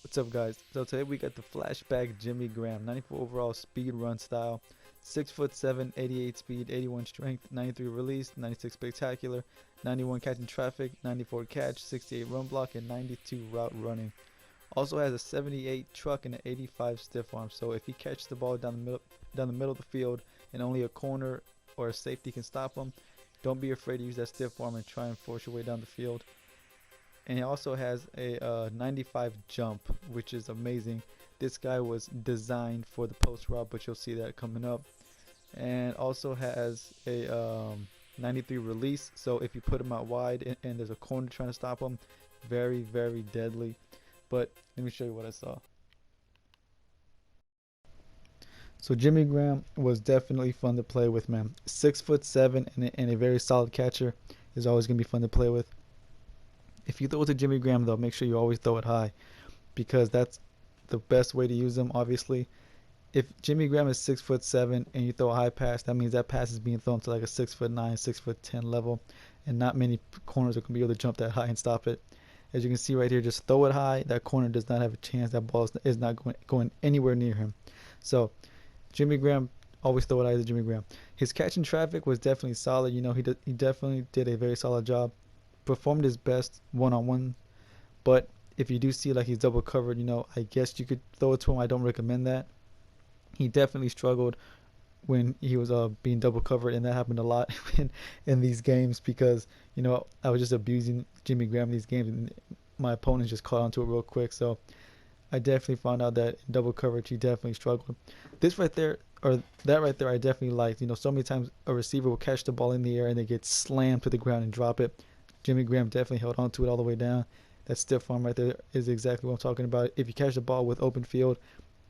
What's up, guys? So today we got the Flashback Jimmy Graham, 94 overall speed run style, 6'7", 88 speed, 81 strength, 93 release, 96 spectacular, 91 catching traffic, 94 catch, 68 run block, and 92 route running. Also has a 78 truck and an 85 stiff arm. So if he catches the ball down the middle of the field and only a corner or a safety can stop him, don't be afraid to use that stiff arm and try and force your way down the field. And he also has a 95 jump, which is amazing. This guy was designed for the post route, but you'll see that coming up. And also has a 93 release, so if you put him out wide and there's a corner trying to stop him, very, very deadly. But let me show you what I saw. So Jimmy Graham was definitely fun to play with, man. 6'7" and a very solid catcher is always gonna be fun to play with. If you throw it to Jimmy Graham, though, make sure you always throw it high, because that's the best way to use him, obviously. If Jimmy Graham is 6'7" and you throw a high pass, that means that pass is being thrown to like a 6'9", 6'10" level, and not many corners are going to be able to jump that high and stop it. As you can see right here, just throw it high. That corner does not have a chance. That ball is not going anywhere near him. So Jimmy Graham, always throw it high to Jimmy Graham. His catching traffic was definitely solid. You know, he definitely did a very solid job. Performed his best one-on-one, but if you do see like he's double covered, you know, I guess you could throw it to him. I don't recommend that. He definitely struggled when he was being double covered, and that happened a lot in these games, because you know I was just abusing Jimmy Graham in these games, and my opponents just caught onto it real quick. So I definitely found out that in double coverage he definitely struggled. This right there, or that right there, I definitely liked. You know, so many times a receiver will catch the ball in the air and they get slammed to the ground and drop it. Jimmy Graham definitely held on to it all the way down. That stiff arm right there is exactly what I'm talking about. If you catch the ball with open field,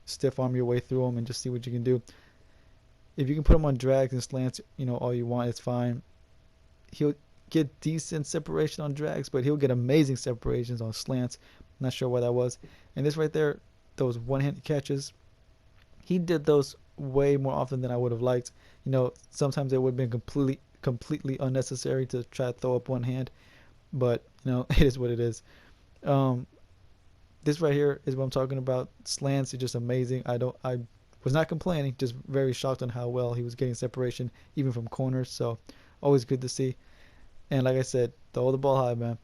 stiff arm your way through him and just see what you can do. If you can put him on drags and slants, you know, all you want, it's fine. He'll get decent separation on drags, but he'll get amazing separations on slants. Not sure why that was. And this right there, those one-handed catches, he did those way more often than I would have liked. You know, sometimes it would have been completely unnecessary to try to throw up one hand, but you know, it is what it is. Um, this right here is what I'm talking about. Slants are just amazing. I was not complaining, just very shocked on how well he was getting separation, even from corners. So always good to see. And like I said, throw the ball high, man.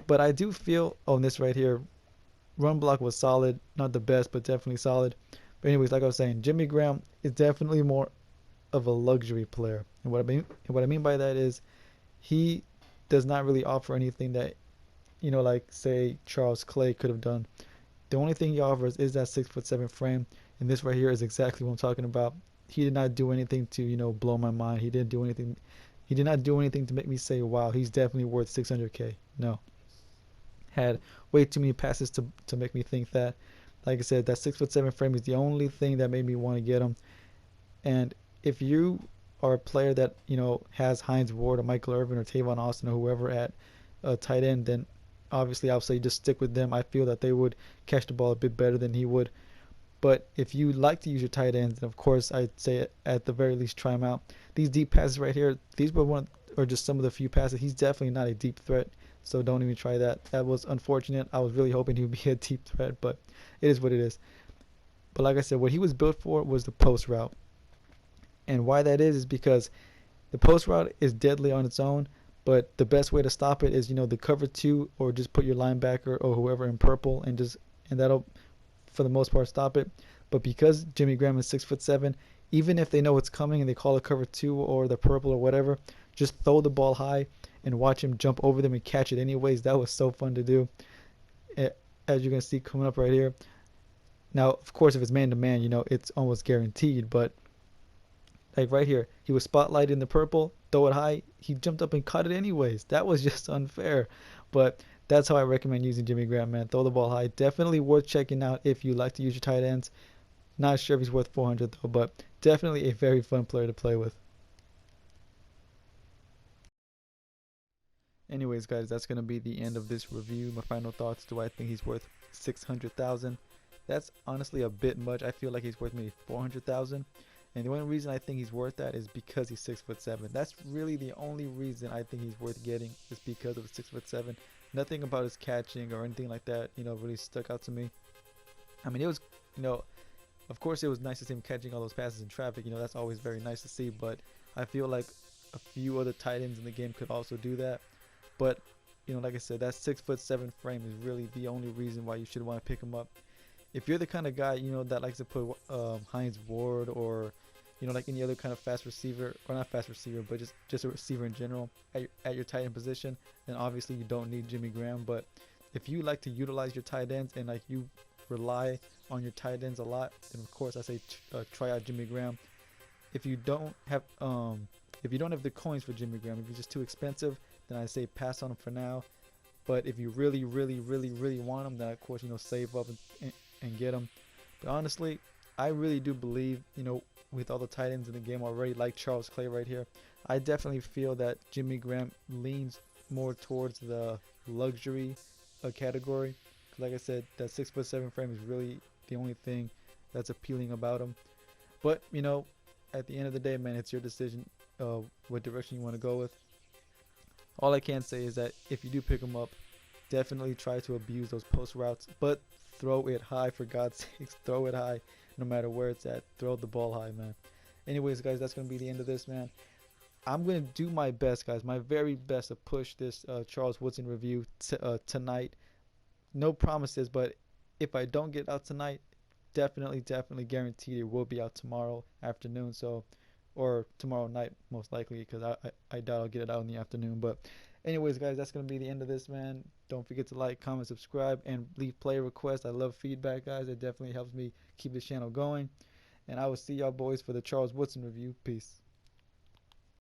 But I do feel on this right here, run block was solid, not the best, but definitely solid. But anyways, like I was saying, Jimmy Graham is definitely more of a luxury player, and what I mean by that is he does not really offer anything that, you know, like say Charles Clay could have done. The only thing he offers is that 6'7" frame, and this right here is exactly what I'm talking about. He did not do anything to, you know, blow my mind. He didn't do anything. He did not do anything to make me say, "Wow, he's definitely worth 600K." No, had way too many passes to make me think that. Like I said, that 6'7" frame is the only thing that made me want to get him. And if you are a player that, you know, has Hines Ward or Michael Irvin or Tavon Austin or whoever at tight end, then obviously I'll say just stick with them. I feel that they would catch the ball a bit better than he would. But if you like to use your tight ends, then of course I'd say at the very least try him out. These deep passes right here, these were one or just some of the few passes. He's definitely not a deep threat, so don't even try that. That was unfortunate. I was really hoping he would be a deep threat, but it is what it is. But like I said, what he was built for was the post route. And why that is because the post route is deadly on its own, but the best way to stop it is, you know, the cover two, or just put your linebacker or whoever in purple, and that'll for the most part stop it. But because Jimmy Graham is 6'7", even if they know it's coming and they call it cover two or the purple or whatever, just throw the ball high and watch him jump over them and catch it anyways. That was so fun to do. As you can see coming up right here. Now, of course, if it's man to man, you know, it's almost guaranteed, but like right here, he was spotlighted in the purple, throw it high, he jumped up and caught it anyways. That was just unfair. But that's how I recommend using Jimmy Graham, man. Throw the ball high. Definitely worth checking out if you like to use your tight ends. Not sure if he's worth 400 though, but definitely a very fun player to play with. Anyways, guys, that's going to be the end of this review. My final thoughts: do I think he's worth 600,000? That's honestly a bit much. I feel like he's worth maybe 400,000. And the only reason I think he's worth that is because he's 6'7". That's really the only reason I think he's worth getting, is because of the 6'7". Nothing about his catching or anything like that, really stuck out to me. I mean, it was, of course, it was nice to see him catching all those passes in traffic. That's always very nice to see. But I feel like a few other tight ends in the game could also do that. But like I said, that 6'7" frame is really the only reason why you should want to pick him up. If you're the kind of guy that likes to put Hines Ward or like any other kind of fast receiver, or not fast receiver, but just a receiver in general at your tight end position, then obviously you don't need Jimmy Graham. But if you like to utilize your tight ends and like you rely on your tight ends a lot, then of course I say try out Jimmy Graham. If you don't have the coins for Jimmy Graham, if he's just too expensive, then I say pass on him for now. But if you really want him, then of course save up and get him. But honestly, I really do believe with all the tight ends in the game already, like Charles Clay right here, I definitely feel that Jimmy Graham leans more towards the luxury category. Like I said, that 6'7" frame is really the only thing that's appealing about him. But at the end of the day, man, it's your decision what direction you want to go with. All I can say is that if you do pick him up, definitely try to abuse those post routes, but throw it high, for God's sakes. Throw it high no matter where it's at. Throw the ball high, man. Anyways, guys, that's going to be the end of this, man. I'm going to do my best, guys, my very best to push this Charles Woodson review tonight. No promises, but if I don't get out tonight, definitely guaranteed it will be out tomorrow afternoon, or tomorrow night most likely, because I doubt I'll get it out in the afternoon. But anyways, guys, that's going to be the end of this, man. Don't forget to like, comment, subscribe, and leave player requests. I love feedback, guys. It definitely helps me keep this channel going. And I will see y'all boys for the Charles Woodson review. Peace.